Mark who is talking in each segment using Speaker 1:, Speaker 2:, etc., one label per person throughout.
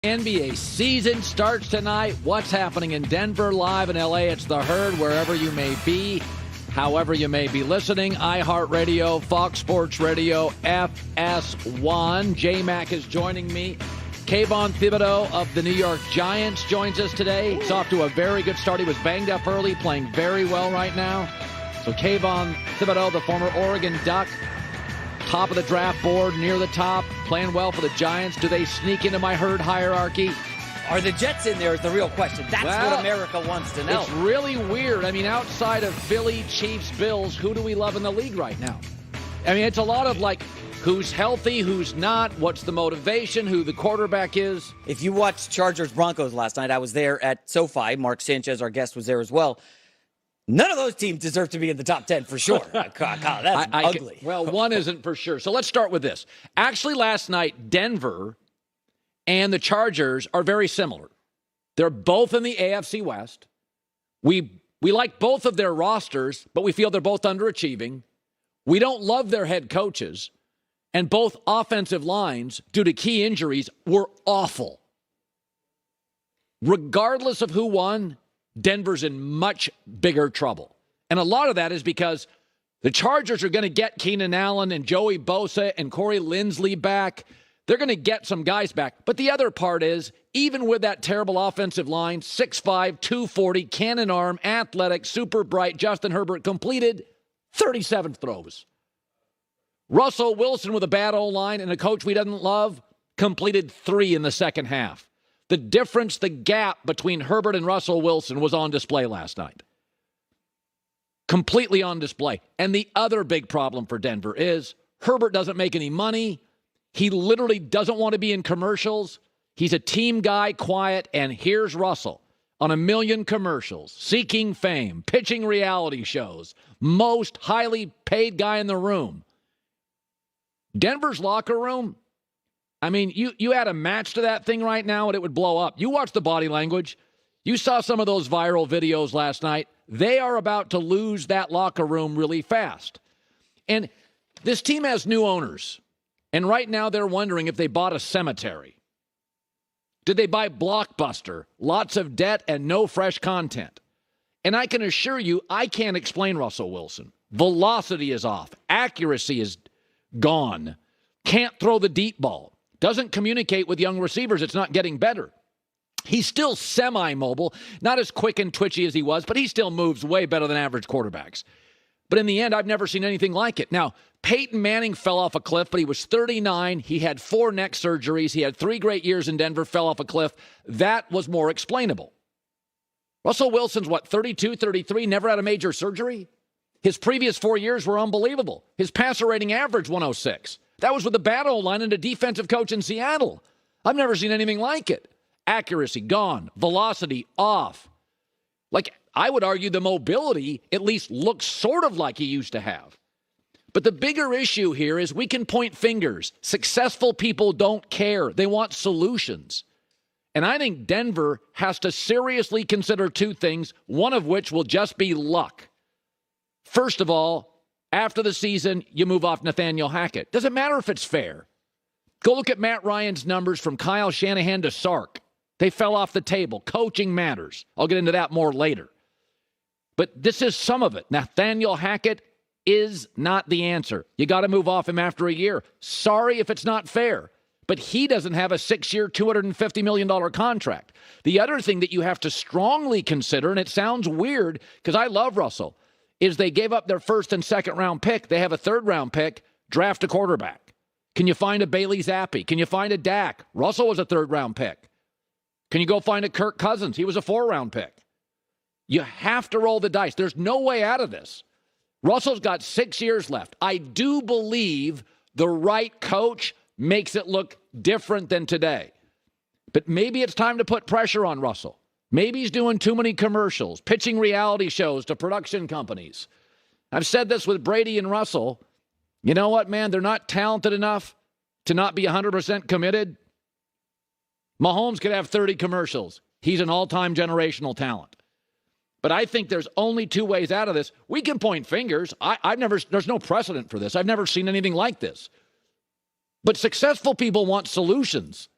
Speaker 1: NBA season starts tonight. What's happening in Denver, live in LA? It's The Herd, wherever you may be, however you may be listening. iHeartRadio, Fox Sports Radio, FS1. J-Mac is joining me. Kayvon Thibodeau of the New York Giants joins us today. He's off to a very good start. He was banged up early, playing very well right now. So Kayvon Thibodeau, the former Oregon Duck, top of the draft board, near the top, playing well for the Giants. Do they sneak into my Herd hierarchy?
Speaker 2: Are the Jets in there is the real question. That's what America wants to know.
Speaker 1: It's really weird. I mean, outside of Philly, Chiefs, Bills, who do we love in the league right now? I mean, it's a lot of like, who's healthy, who's not, what's the motivation, who the quarterback is.
Speaker 2: If you watched Chargers Broncos last night, I was there at SoFi. Mark Sanchez, our guest, was there as well. None of those teams deserve to be in the top 10 for sure. That's ugly.
Speaker 1: Well, one isn't for sure. So let's start with this. Actually, last night, Denver and the Chargers are very similar. They're both in the AFC West. We like both of their rosters, but we feel they're both underachieving. We don't love their head coaches. And both offensive lines, due to key injuries, were awful. Regardless of who won, Denver's in much bigger trouble. And a lot of that is because the Chargers are going to get Keenan Allen and Joey Bosa and Corey Linsley back. They're going to get some guys back. But the other part is, even with that terrible offensive line, 6'5", 240, cannon arm, athletic, super bright, Justin Herbert completed 37 throws. Russell Wilson with a bad O-line and a coach we didn't love completed 3 in the second half. The difference, the gap between Herbert and Russell Wilson was on display last night. Completely on display. And the other big problem for Denver is Herbert doesn't make any money. He literally doesn't want to be in commercials. He's a team guy, quiet, and here's Russell on 1 million commercials, seeking fame, pitching reality shows, most highly paid guy in the room. Denver's locker room, I mean, you add a match to that thing right now and it would blow up. You watch the body language. You saw some of those viral videos last night. They are about to lose that locker room really fast. And this team has new owners. And right now they're wondering if they bought a cemetery. Did they buy Blockbuster? Lots of debt and no fresh content. And I can assure you, I can't explain Russell Wilson. Velocity is off. Accuracy is gone. Can't throw the deep ball. Doesn't communicate with young receivers. It's not getting better. He's still semi-mobile, not as quick and twitchy as he was, but he still moves way better than average quarterbacks. But in the end, I've never seen anything like it. Now, Peyton Manning fell off a cliff, but he was 39. He had 4 neck surgeries. He had 3 great years in Denver, fell off a cliff. That was more explainable. Russell Wilson's, 32, 33, never had a major surgery? His previous 4 years were unbelievable. His passer rating averaged 106. That was with a bad O-line and a defensive coach in Seattle. I've never seen anything like it. Accuracy gone. Velocity off. Like, I would argue the mobility at least looks sort of like he used to have. But the bigger issue here is we can point fingers. Successful people don't care. They want solutions. And I think Denver has to seriously consider 2 things, one of which will just be luck. First of all, after the season, you move off Nathaniel Hackett. Doesn't matter if it's fair. Go look at Matt Ryan's numbers from Kyle Shanahan to Sark. They fell off the table. Coaching matters. I'll get into that more later. But this is some of it. Nathaniel Hackett is not the answer. You got to move off him after a year. Sorry if it's not fair. But he doesn't have a 6-year, $250 million contract. The other thing that you have to strongly consider, and it sounds weird because I love Russell, is they gave up their 1st and 2nd round pick. They have a 3rd round pick. Draft a quarterback. Can you find a Bailey Zappi? Can you find a Dak? Russell was a 3rd round pick. Can you go find a Kirk Cousins? He was a 4th round pick. You have to roll the dice. There's no way out of this. Russell's got 6 years left. I do believe the right coach makes it look different than today. But maybe it's time to put pressure on Russell. Maybe he's doing too many commercials, pitching reality shows to production companies. I've said this with Brady and Russell. You know what, man? They're not talented enough to not be 100% committed. Mahomes could have 30 commercials. He's an all-time generational talent. But I think there's only 2 ways out of this. We can point fingers. There's no precedent for this. I've never seen anything like this. But successful people want solutions.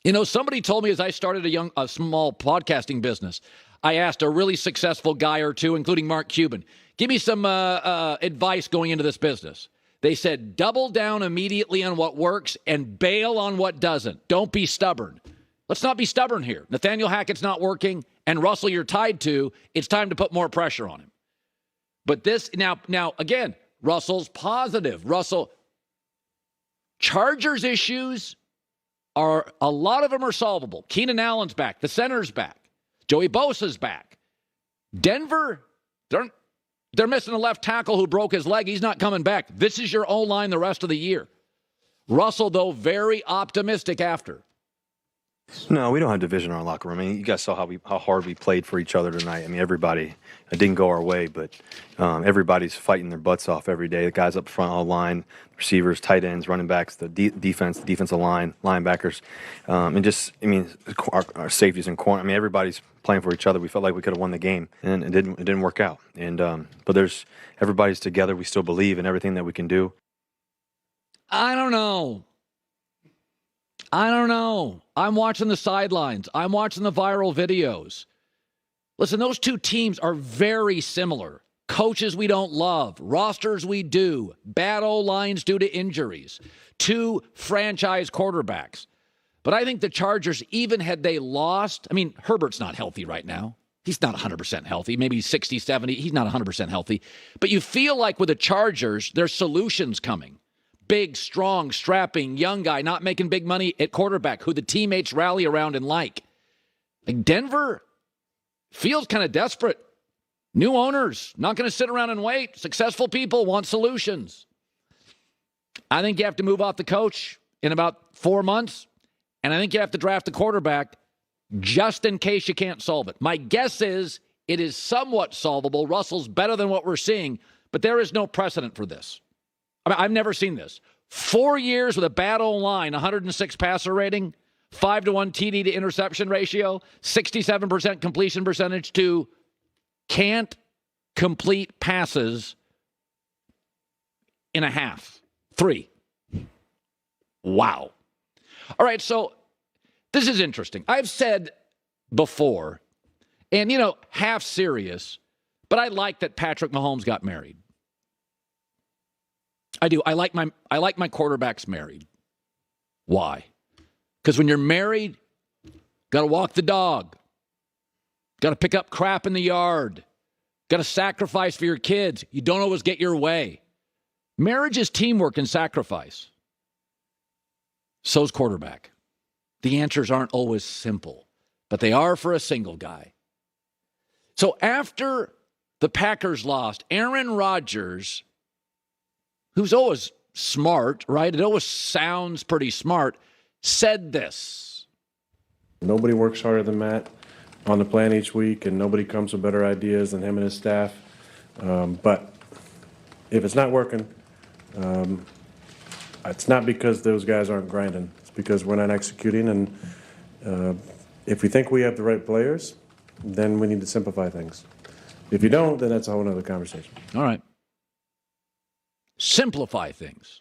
Speaker 1: You know, somebody told me as I started a small podcasting business, I asked a really successful guy or two, including Mark Cuban, give me some advice going into this business. They said, double down immediately on what works and bail on what doesn't. Don't be stubborn. Let's not be stubborn here. Nathaniel Hackett's not working, and Russell you're tied to. It's time to put more pressure on him. But this, now again, Russell's positive. Chargers issues a lot of them are solvable. Keenan Allen's back. The center's back. Joey Bosa's back. Denver, they're missing a left tackle who broke his leg. He's not coming back. This is your O-line the rest of the year. Russell, though, very optimistic after.
Speaker 3: No, we don't have division in our locker room. I mean, you guys saw how hard we played for each other tonight. I mean, everybody, it didn't go our way, but everybody's fighting their butts off every day. The guys up front, all line, receivers, tight ends, running backs, the defense, the defensive line, linebackers, and just, I mean, our safeties and corner. I mean, everybody's playing for each other. We felt like we could have won the game, and it didn't work out. And but everybody's together. We still believe in everything that we can do.
Speaker 1: I don't know. I'm watching the sidelines. I'm watching the viral videos. Listen, those two teams are very similar. Coaches we don't love. Rosters we do. Bad O-lines due to injuries. Two franchise quarterbacks. But I think the Chargers, even had they lost, I mean, Herbert's not healthy right now. He's not 100% healthy. Maybe 60, 70. He's not 100% healthy. But you feel like with the Chargers, there's solutions coming. Big, strong, strapping, young guy, not making big money at quarterback, who the teammates rally around and like. Like Denver feels kind of desperate. New owners, not going to sit around and wait. Successful people want solutions. I think you have to move off the coach in about 4 months, and I think you have to draft a quarterback just in case you can't solve it. My guess is it is somewhat solvable. Russell's better than what we're seeing, but there is no precedent for this. I mean, I've never seen this. 4 years with a bad O-line, 106 passer rating, 5-to-1 TD to interception ratio, 67% completion percentage to can't complete passes in a half. 3. Wow. All right, so this is interesting. I've said before, and, half serious, but I like that Patrick Mahomes got married. I do. I like my quarterbacks married. Why? Because when you're married, got to walk the dog. Got to pick up crap in the yard. Got to sacrifice for your kids. You don't always get your way. Marriage is teamwork and sacrifice. So's quarterback. The answers aren't always simple, but they are for a single guy. So after the Packers lost, Aaron Rodgers, who's always smart, right? It always sounds pretty smart, said this.
Speaker 4: Nobody works harder than Matt on the plan each week, and nobody comes with better ideas than him and his staff. But if it's not working, it's not because those guys aren't grinding. It's because we're not executing. And if we think we have the right players, then we need to simplify things. If you don't, then that's a whole other conversation.
Speaker 1: All right. Simplify things.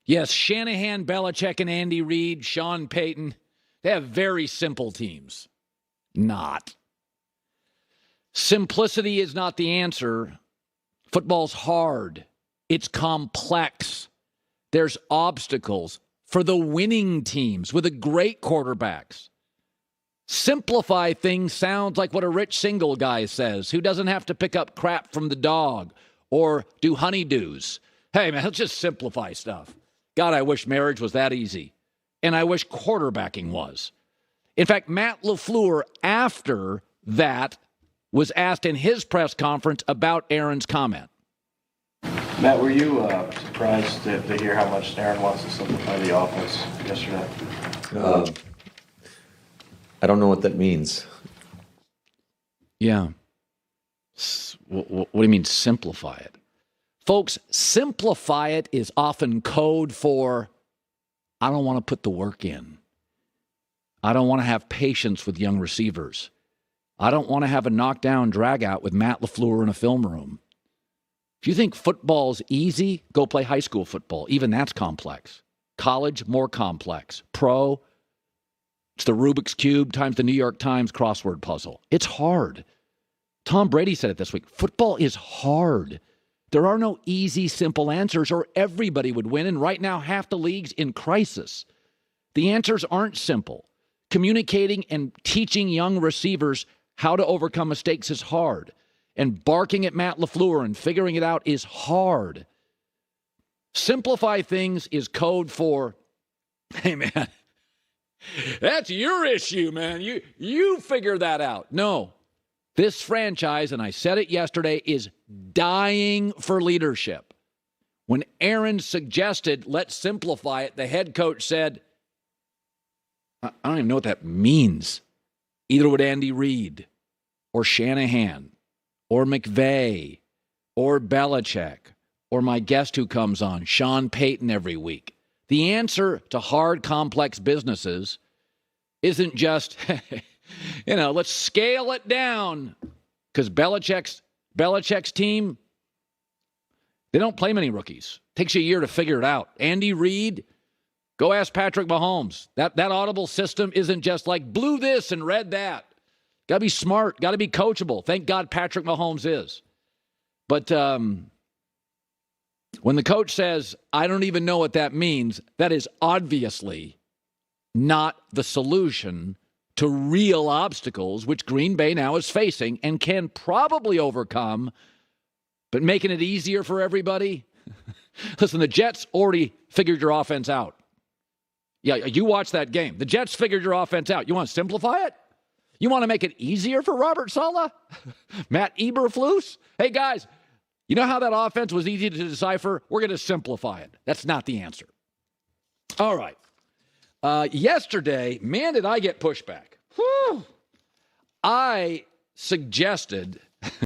Speaker 1: Yes, Shanahan, Belichick, and Andy Reid, Sean Payton, they have very simple teams. Not. Simplicity is not the answer. Football's hard. It's complex. There's obstacles for the winning teams with the great quarterbacks. Simplify things sounds like what a rich single guy says who doesn't have to pick up crap from the dog or do honeydews. Hey, man, let's just simplify stuff. God, I wish marriage was that easy. And I wish quarterbacking was. In fact, Matt LaFleur, after that, was asked in his press conference about Aaron's comment.
Speaker 5: Matt, were you surprised to hear how much Aaron wants to simplify the offense yesterday?
Speaker 6: I don't know what that means.
Speaker 1: Yeah. What do you mean simplify it? Folks, simplify it is often code for, I don't want to put the work in. I don't want to have patience with young receivers. I don't want to have a knockdown drag out with Matt LaFleur in a film room. If you think football's easy, go play high school football. Even that's complex. College, more complex. Pro, It's the Rubik's Cube times the New York Times crossword puzzle. It's hard. Tom Brady said it this week. Football is hard. There are no easy, simple answers, or everybody would win. And right now, half the league's in crisis. The answers aren't simple. Communicating and teaching young receivers how to overcome mistakes is hard. And barking at Matt LaFleur and figuring it out is hard. Simplify things is code for, hey, man, that's your issue, man. You figure that out. No. This franchise, and I said it yesterday, is dying for leadership. When Aaron suggested, let's simplify it, the head coach said, I don't even know what that means. Either would Andy Reid or Shanahan or McVay or Belichick or my guest who comes on, Sean Payton, every week. The answer to hard, complex businesses isn't just, let's scale it down. Because Belichick's team, they don't play many rookies. Takes you a year to figure it out. Andy Reid, go ask Patrick Mahomes. That audible system isn't just like blew this and read that. Got to be smart. Got to be coachable. Thank God Patrick Mahomes is. But when the coach says, I don't even know what that means, that is obviously not the solution to real obstacles, which Green Bay now is facing and can probably overcome, but making it easier for everybody. Listen, the Jets already figured your offense out. Yeah, you watched that game. The Jets figured your offense out. You want to simplify it? You want to make it easier for Robert Saleh? Matt Eberflus? Hey, guys, you know how that offense was easy to decipher? We're going to simplify it. That's not the answer. All right. Yesterday, man, did I get pushback. Whew. I suggested